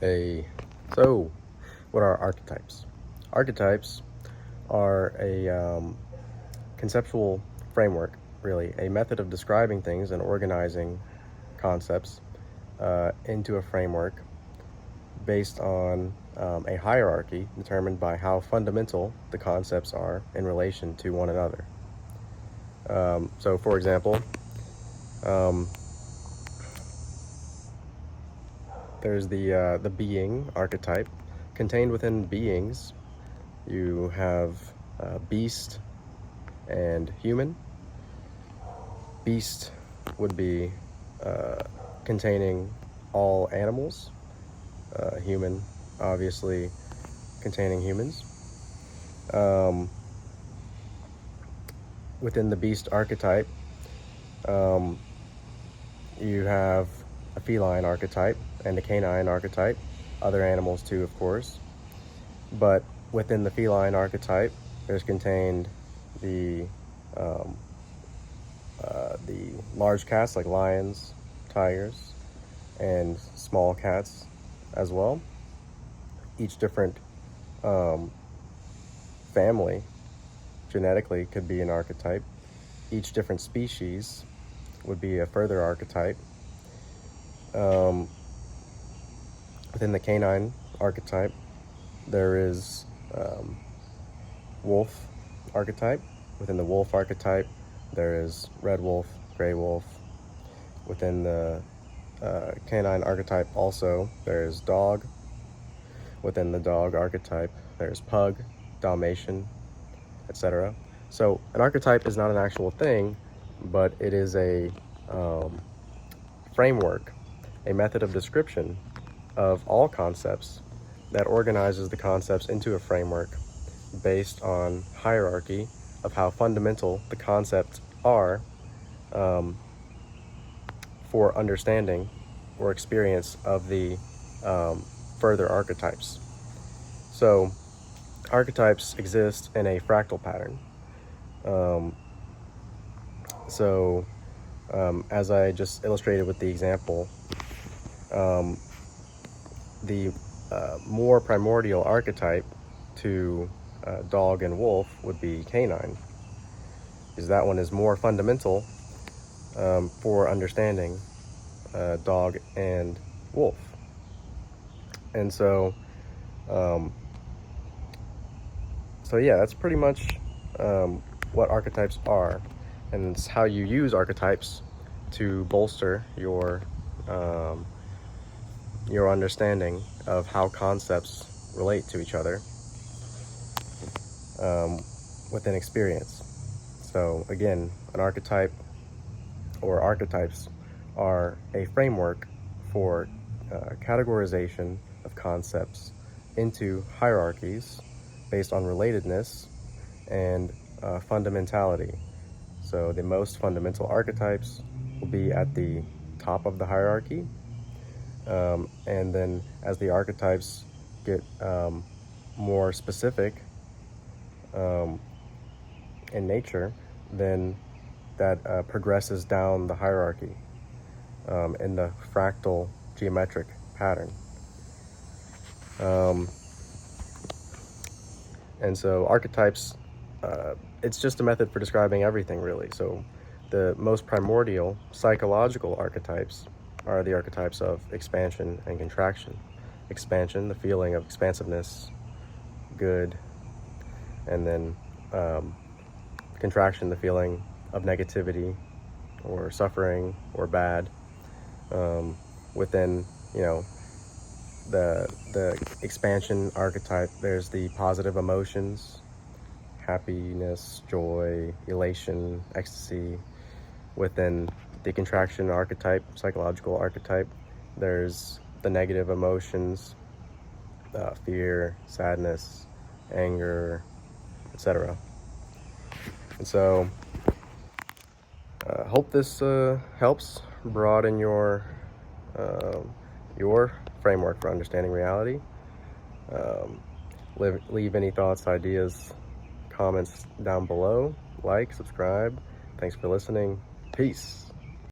So, what are archetypes? Archetypes are a conceptual framework, really, a method of describing things and organizing concepts into a framework based on a hierarchy determined by how fundamental the concepts are in relation to one another. So, for example, there's the being archetype. Contained within beings, you have beast and human. Beast would be containing all animals. Human, obviously, containing humans. Within the beast archetype, you have a feline archetype and a canine archetype, other animals too, of course. But within the feline archetype, there's contained the large cats like lions, tigers, and small cats as well. Each different family genetically could be an archetype. Each different species would be a further archetype. Within the canine archetype, there is wolf archetype. Within the wolf archetype, there is red wolf, gray wolf. Within the canine archetype also, there is dog. Within the dog archetype, there's pug, Dalmatian, etc. So an archetype is not an actual thing, but it is a framework, a method of description of all concepts that organizes the concepts into a framework based on hierarchy of how fundamental the concepts are for understanding or experience of the further archetypes. So archetypes exist in a fractal pattern. As I just illustrated with the example, the more primordial archetype to dog and wolf would be canine, because that one is more fundamental for understanding dog and wolf. And so yeah, that's pretty much what archetypes are, and it's how you use archetypes to bolster your understanding of how concepts relate to each other within experience. So again, an archetype or archetypes are a framework for categorization of concepts into hierarchies based on relatedness and fundamentality. So the most fundamental archetypes will be at the top of the hierarchy, and then as the archetypes get more specific in nature, then that progresses down the hierarchy in the fractal geometric pattern. And so archetypes, it's just a method for describing everything, really. So the most primordial psychological archetypes are the archetypes of expansion and contraction. Expansion, the feeling of expansiveness, good, and then contraction, the feeling of negativity or suffering or bad. Within, the expansion archetype, there's the positive emotions, happiness, joy, elation, ecstasy. Within the contraction archetype, psychological archetype, there's the negative emotions, fear, sadness, anger, etc. And so hope this helps broaden your framework for understanding reality. Leave any thoughts, ideas, comments down below. Like, subscribe. Thanks for listening. Peace.